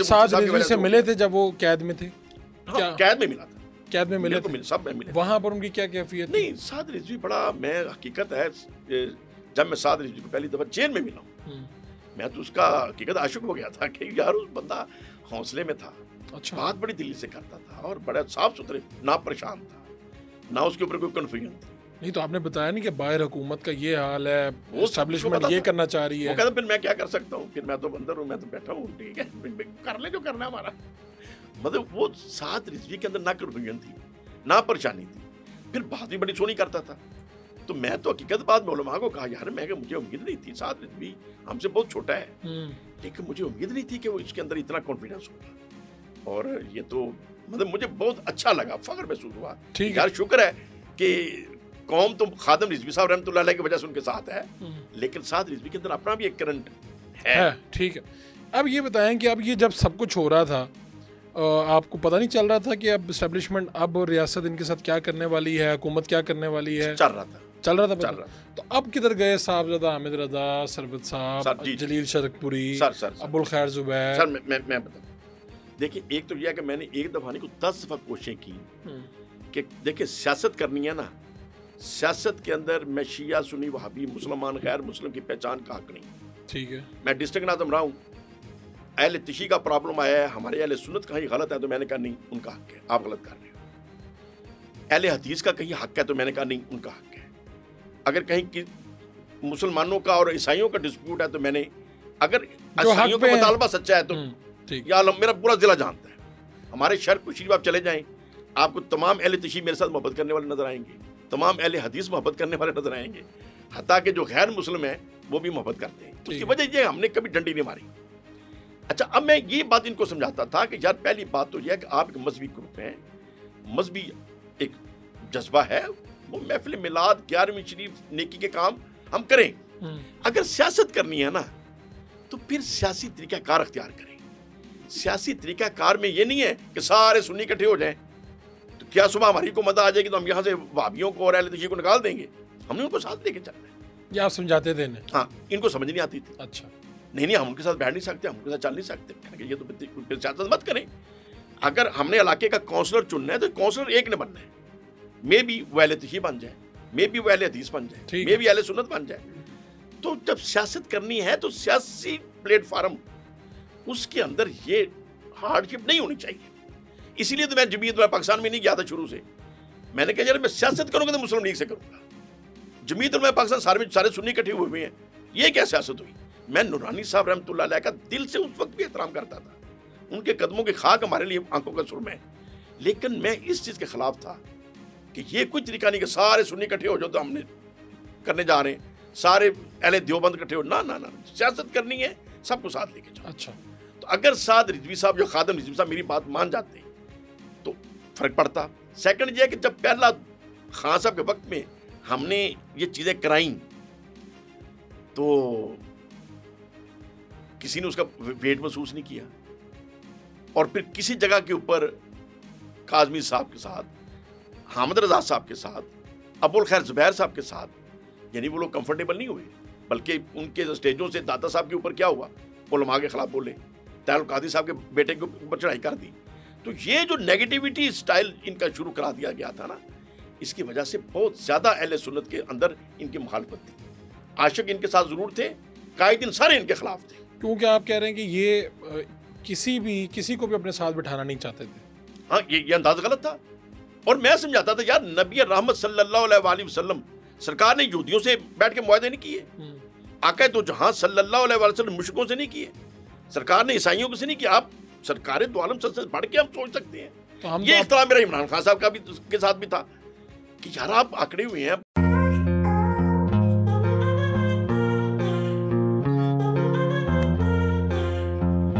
سعد رضوی سے ملے تھے جب وہ قید میں تھے؟ قید میں ملا تھا، قید میں ملے تھے، سب میں ملے وہاں پر ان کی کیا کیفیت؟ نہیں سعد رضوی بڑا، میں حقیقت ہے جب میں سعد رضوی کو پہلی دفعہ جیل میں ملا ہوں، میں تو اس کا حقیقت عاشق ہو گیا تھا کہ یار اس بندہ حوصلے میں تھا، اچھا، بات بڑی دلی سے کرتا تھا اور بڑا صاف ستھرے، نہ پریشان تھا، نہ اس کے اوپر کوئی کنفیوژن تھی۔ نہیں تو آپ نے بتایا نہیں کہ باہر حکومت کا یہ حال ہے، اسٹیبلشمنٹ یہ کرنا چاہ رہی ہے، وہ کہتا پھر میں کیا کر سکتا ہوں، پھر میں تو اندر ہوں، میں تو بیٹھا ہوں، ٹھیک ہے کر لیں جو کرنا ہے ہمارا۔ مطلب وہ سعد رضوی کے اندر نہ کنفیوژن تھی، نہ پریشانی تھی، پھر بات بھی بڑی سونی کرتا تھا۔ تو میں تو حقیقت بات میں علماء کو کہا یار میں کہ مجھے امید نہیں تھی، سعد رضوی ہم سے بہت چھوٹا ہے لیکن مجھے امید نہیں تھی کہ وہ اس کے اندر اتنا کانفیڈنس ہوگا، اور یہ تو مطلب مجھے بہت اچھا لگا، فخر محسوس ہوا، یار شکر ہے کہ قوم تو خادم رضوی صاحب رحمۃ اللہ علیہ کی وجہ سے ان کے ساتھ ہے، لیکن سعد رضوی کے اندر اپنا بھی ایک کرنٹ ہے۔ ٹھیک ہے، اب یہ بتائیں کہ اب یہ جب سب کچھ ہو رہا تھا آپ کو پتہ نہیں چل رہا تھا کہ اب اسٹیبلشمنٹ، اب ریاست ان کے ساتھ کیا کرنے والی ہے، حکومت کیا کرنے والی ہے؟ چل رہا تھا تو اب کدھر گئے صاحبزادہ حامد رضا، سربت صاحب، جلیل شرک پوری، ابو الخیر زبیر؟ سر میں بتاؤں، دیکھیں ایک تو یہ ہے کہ میں نے ایک دفعہ نہیں کو 10 دفعہ کوششیں کی کہ دیکھیں سیاست کرنی ہے نا، سیاست کے اندر میں شیعہ سنی وہابی مسلمان غیر مسلم کی پہچان کا حق نہیں، ٹھیک ہے، میں ڈسٹرکٹ ناظم رہا ہوں، اہل تشیع کا پرابلم آیا ہے، ہمارے اہل سنت کہیں غلط ہے تو میں نے کہا نہیں ان کا حق ہے، آپ غلط کر رہے ہو، اہل حدیث کا کہیں حق ہے تو میں نے کہا نہیں ان کا حق ہے، اگر کہیں مسلمانوں کا اور عیسائیوں کا ڈسپیوٹ ہے تو میں نے، اگر عیسائیوں کا مطالبہ سچا ہے تو یا میرا پورا ضلع جانتا ہے، ہمارے شرق شریف آپ چلے جائیں آپ کو تمام اہل تشیع میرے ساتھ محبت کرنے والے نظر آئیں گے، تمام اہل حدیث محبت کرنے والے نظر آئیں گے، حتیٰ کہ جو غیر مسلم ہیں وہ بھی محبت کرتے ہیں، اس کی وجہ یہ ہم نے کبھی ڈنڈی نہیں ماری۔ اچھا اب میں یہ بات ان کو سمجھاتا تھا کہ یار پہلی بات تو یہ ہے کہ آپ ایک مذہبی گروپ ہیں، مذہبی ایک جذبہ ہے، وہ محفل میلاد 11ویں شریف نیکی کے کام ہم کریں، اگر سیاست کرنی ہے نا تو پھر سیاسی طریقہ کار اختیار کریں۔ سیاسی طریقہ کار میں یہ نہیں ہے کہ سارے سنی اکٹھے ہو جائیں تو کیا صبح ہماری کو مدد آ جائے گی تو ہم یہاں سے وہابیوں کو اور اہل تشیع کو نکال دیں گے، ہم نے ان کو ساتھ لے کے چلنا ہے۔ یہ آپ سمجھاتے تھے؟ ہاں ان کو سمجھ نہیں آتی تھی۔ اچھا نہیں ہم ان کے ساتھ بیٹھ نہیں سکتے، ہم ان کے ساتھ چل نہیں سکتے، کہ یہ تو پھر سیاست مت کریں۔ اگر ہم نے علاقے کا کونسلر چننا ہے تو کونسلر ایک نے بننا ہے، میں بھی وہ اہل تشیع بن جائے، میں بھی وہ اہل حدیث بن جائے، میں بھی اہل سنت بن جائے۔ تو جب سیاست کرنی ہے تو سیاسی پلیٹ فارم اس کے اندر یہ ہارڈ شپ نہیں ہونی چاہیے۔ اسی لیے تو میں جمعیت علماء پاکستان میں نہیں گیا تھا شروع سے، میں نے کہا یار میں سیاست کروں گا تو مسلم لیگ سے کروں گا، جمعیت علماء پاکستان سارے سنی اکٹھے ہوئے ہیں، یہ کیا سیاست ہوئی؟ میں نورانی صاحب رحمۃ اللہ علیہ کا دل سے اس وقت بھی احترام کرتا تھا، ان کے قدموں کی خاک ہمارے لیے آنکھوں کا سرمہ ہے، لیکن میں اس چیز کے خلاف تھا کہ یہ کوئی طریقہ نہیں کہ سارے سنی اکٹھے ہو جاؤ تو ہم نے کرنے جا رہے ہیں، سارے اہل دیوبند اکٹھے ہو، نہ سیاست کرنی ہے سب کو ساتھ لے کے جاؤ۔ اچھا تو اگر سعد رضوی صاحب جو خادم رضوی صاحب میری بات مان جاتے تو فرق پڑتا۔ سیکنڈ یہ ہے کہ جب پہلا خان صاحب کے وقت میں ہم نے یہ چیزیں کرائیں تو کسی نے اس کا ویٹ محسوس نہیں کیا، اور پھر کسی جگہ کے اوپر کاظمی صاحب کے ساتھ، حامد رضا صاحب کے ساتھ، ابو الخیر زبیر صاحب کے ساتھ، یعنی وہ لوگ کمفرٹیبل نہیں ہوئے، بلکہ ان کے اسٹیجوں سے داتا صاحب کے اوپر کیا ہوا، علماء کے خلاف بولے، طاہر القادری صاحب کے بیٹے کے اوپر چڑھائی کر دی۔ تو یہ جو نیگیٹیوٹی سٹائل ان کا شروع کرا دیا گیا تھا نا، اس کی وجہ سے بہت زیادہ اہل سنت کے اندر ان کی مخالفت تھی، عاشق ان کے ساتھ ضرور تھے، قائدین سارے ان کے خلاف تھے، کیونکہ آپ کہہ رہے ہیں کہ یہ کسی کو بھی اپنے ساتھ بٹھانا نہیں چاہتے تھے۔ ہاں یہ انداز غلط تھا، اور میں سمجھاتا تھا یار نبی رحمت صلی اللہ علیہ وآلہ وسلم سرکار نے یہودیوں سے بیٹھ کے معاہدے نہیں کیے، آقا تو جہاں صلی اللہ علیہ وآلہ وسلم مشرکوں سے نہیں کیے، سرکار نے عیسائیوں سے نہیں کیا۔ آپ سرکار دو عالم سے بڑھ کے ہم سوچ سکتے ہیں۔ یہ اختلاف میرا عمران خان صاحب کا بھی کے ساتھ بھی تھا کہ یار آپ آکڑے ہوئے ہیں،